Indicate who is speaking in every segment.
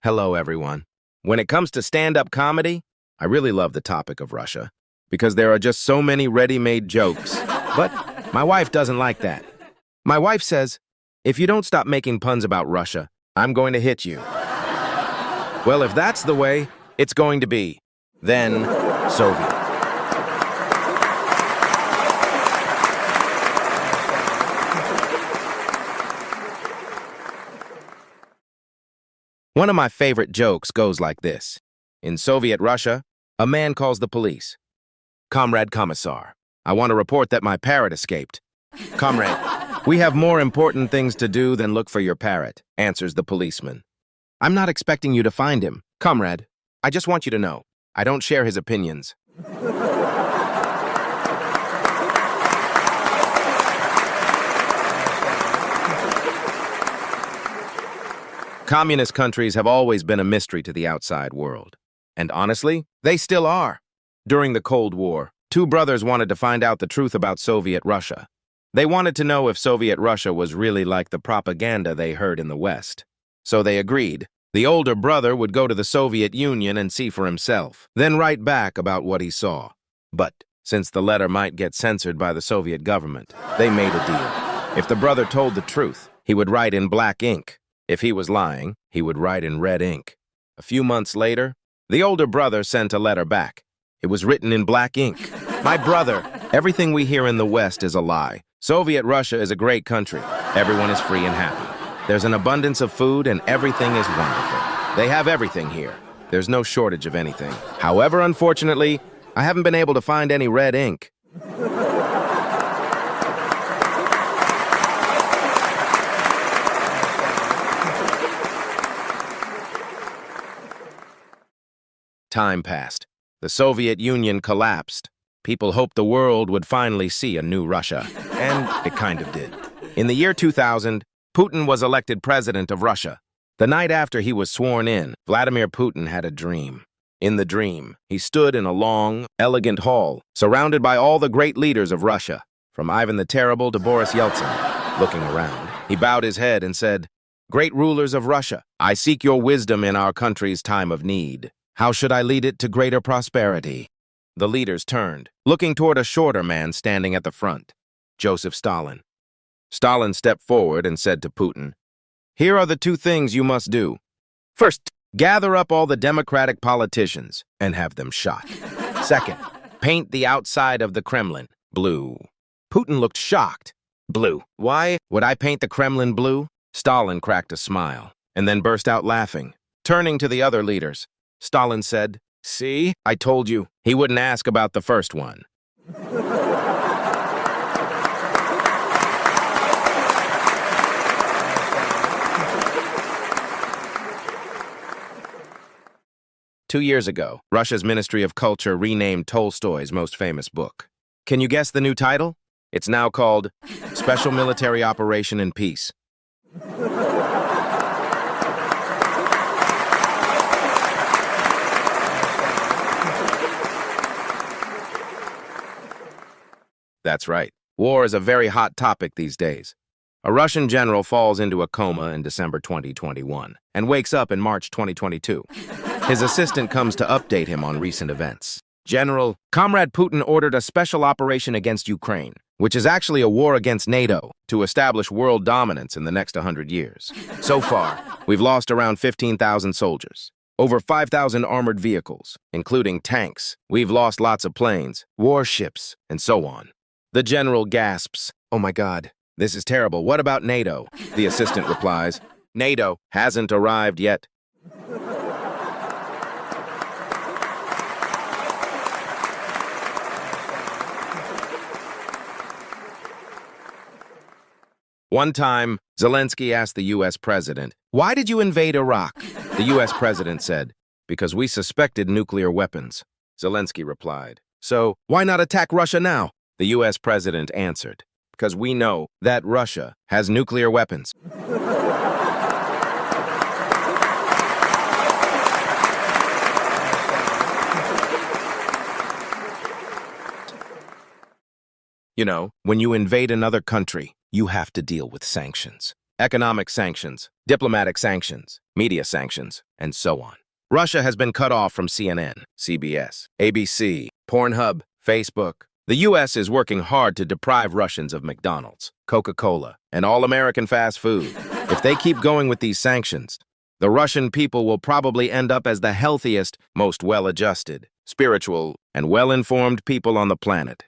Speaker 1: Hello, everyone. When it comes to stand-up comedy, I really love the topic of Russia because there are just so many ready-made jokes. But my wife doesn't like that. My wife says, if you don't stop making puns about Russia, I'm going to hit you. Well, if that's the way it's going to be, then Soviet. One of my favorite jokes goes like this. In Soviet Russia, a man calls the police. Comrade Commissar, I want to report that my parrot escaped. Comrade, we have more important things to do than look for your parrot, answers the policeman. I'm not expecting you to find him. Comrade, I just want you to know, I don't share his opinions. Communist countries have always been a mystery to the outside world. And honestly, they still are. During the Cold War, two brothers wanted to find out the truth about Soviet Russia. They wanted to know if Soviet Russia was really like the propaganda they heard in the West. So they agreed. The older brother would go to the Soviet Union and see for himself, then write back about what he saw. But since the letter might get censored by the Soviet government, they made a deal. If the brother told the truth, he would write in black ink. If he was lying, he would write in red ink. A few months later, the older brother sent a letter back. It was written in black ink. My brother, everything we hear in the West is a lie. Soviet Russia is a great country. Everyone is free and happy. There's an abundance of food and everything is wonderful. They have everything here. There's no shortage of anything. However, unfortunately, I haven't been able to find any red ink. Time passed. The Soviet Union collapsed. People hoped the world would finally see a new Russia, and it kind of did. In the year 2000, Putin was elected president of Russia. The night after he was sworn in, Vladimir Putin had a dream. In the dream, he stood in a long, elegant hall, surrounded by all the great leaders of Russia, from Ivan the Terrible to Boris Yeltsin. Looking around, he bowed his head and said, "Great rulers of Russia, I seek your wisdom in our country's time of need. How should I lead it to greater prosperity?" The leaders turned, looking toward a shorter man standing at the front, Joseph Stalin. Stalin stepped forward and said to Putin, "Here are the two things you must do. First, gather up all the democratic politicians and have them shot. Second, paint the outside of the Kremlin blue." Putin looked shocked. "Blue? Why would I paint the Kremlin blue?" Stalin cracked a smile and then burst out laughing. Turning to the other leaders, Stalin said, "See, I told you." He wouldn't ask about the first one. Two years ago, Russia's Ministry of Culture renamed Tolstoy's most famous book. Can you guess the new title? It's now called Special Military Operation in Peace. That's right. War is a very hot topic these days. A Russian general falls into a coma in December 2021 and wakes up in March 2022. His assistant comes to update him on recent events. "General, Comrade Putin ordered a special operation against Ukraine, which is actually a war against NATO, to establish world dominance in the next 100 years. So far, we've lost around 15,000 soldiers, over 5,000 armored vehicles, including tanks. We've lost lots of planes, warships, and so on." The general gasps, "Oh my God, this is terrible. What about NATO?" The assistant replies, "NATO hasn't arrived yet." One time, Zelensky asked the U.S. president, "Why did you invade Iraq?" The U.S. president said, "Because we suspected nuclear weapons." Zelensky replied, "So why not attack Russia now?" The U.S. president answered, "Because we know that Russia has nuclear weapons." You know, when you invade another country, you have to deal with sanctions. economic sanctions, diplomatic sanctions, media sanctions, and so on. Russia has been cut off from CNN, CBS, ABC, Pornhub, Facebook. The U.S. is working hard to deprive Russians of McDonald's, Coca-Cola, and all American fast food. If they keep going with these sanctions, the Russian people will probably end up as the healthiest, most well-adjusted, spiritual, and well-informed people on the planet.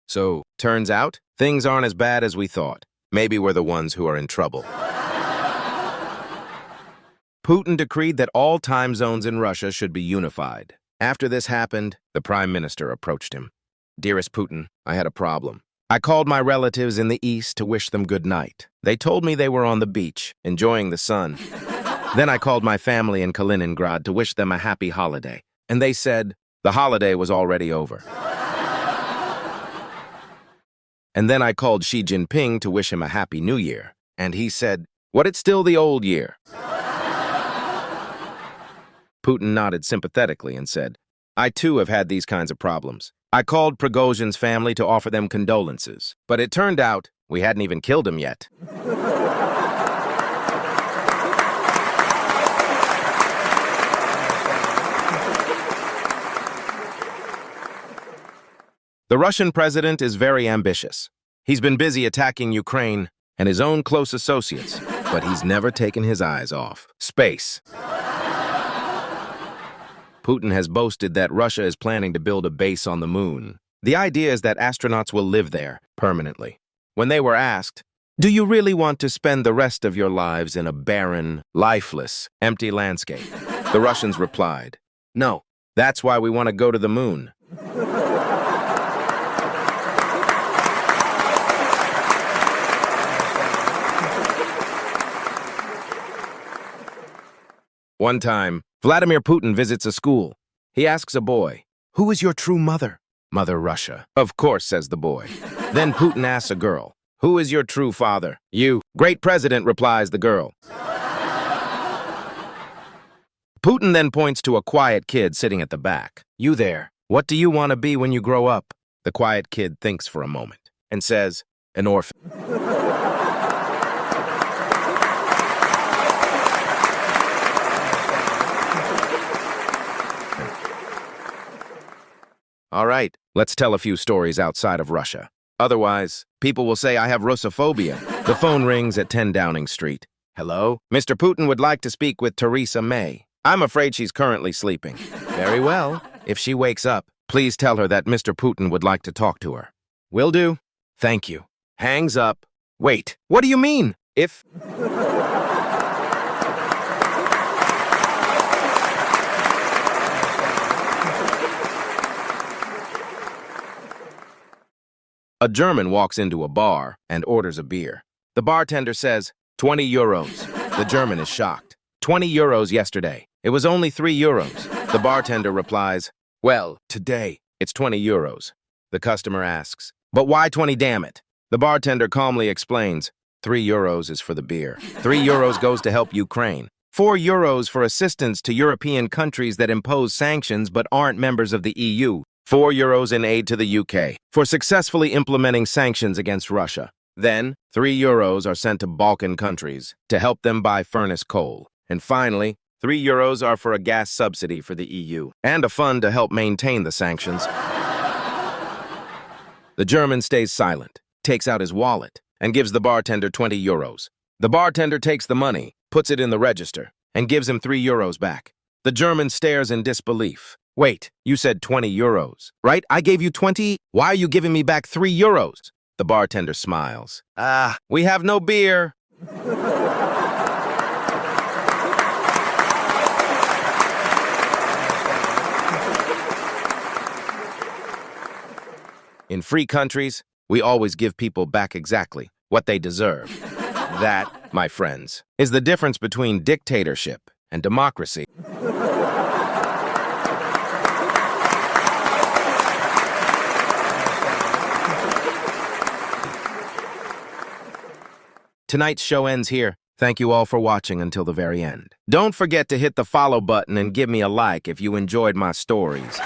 Speaker 1: So, turns out, things aren't as bad as we thought. Maybe we're the ones who are in trouble. Putin decreed that all time zones in Russia should be unified. After this happened, the Prime Minister approached him. "Dearest Putin, I had a problem. I called my relatives in the East to wish them good night. They told me they were on the beach, enjoying the sun. Then I called my family in Kaliningrad to wish them a happy holiday, and they said the holiday was already over. And then I called Xi Jinping to wish him a happy new year, and he said, what, it's still the old year." Putin nodded sympathetically and said, "I too have had these kinds of problems. I called Prigozhin's family to offer them condolences, but it turned out we hadn't even killed him yet." The Russian president is very ambitious. He's been busy attacking Ukraine and his own close associates, but he's never taken his eyes off space. Putin has boasted that Russia is planning to build a base on the moon. The idea is that astronauts will live there permanently. When they were asked, "Do you really want to spend the rest of your lives in a barren, lifeless, empty landscape?" the Russians replied, "No, that's why we want to go to the moon." One time, Vladimir Putin visits a school. He asks a boy, "Who is your true mother?" "Mother Russia." "Of course," says the boy. Then Putin asks a girl, "Who is your true father?" "You." "Great president," replies the girl. Putin then points to a quiet kid sitting at the back. "You there, what do you want to be when you grow up?" The quiet kid thinks for a moment and says, "An orphan." All right, let's tell a few stories outside of Russia. Otherwise, people will say I have Russophobia. The phone rings at 10 Downing Street. "Hello? Mr. Putin would like to speak with Theresa May. I'm afraid she's currently sleeping." "Very well. If she wakes up, please tell her that Mr. Putin would like to talk to her." "Will do. Thank you." Hangs up. "Wait, what do you mean? If..." A German walks into a bar and orders a beer. The bartender says, 20 euros. The German is shocked. 20 euros yesterday. It was only 3 euros. The bartender replies, "Well, today, it's 20 euros. The customer asks, "But why 20, damn it?" The bartender calmly explains, 3 euros is for the beer. 3 euros goes to help Ukraine. 4 euros for assistance to European countries that impose sanctions but aren't members of the EU. 4 euros in aid to the UK for successfully implementing sanctions against Russia. Then, 3 euros are sent to Balkan countries to help them buy furnace coal. And finally, 3 euros are for a gas subsidy for the EU and a fund to help maintain the sanctions. The German stays silent, takes out his wallet, and gives the bartender 20 euros. The bartender takes the money, puts it in the register, and gives him 3 euros back. The German stares in disbelief. "Wait, you said 20 euros, right? I gave you 20? Why are you giving me back 3 euros? The bartender smiles. We have no beer." In free countries, we always give people back exactly what they deserve. That, my friends, is the difference between dictatorship and democracy. Tonight's show ends here. Thank you all for watching until the very end. Don't forget to hit the follow button and give me a like if you enjoyed my stories.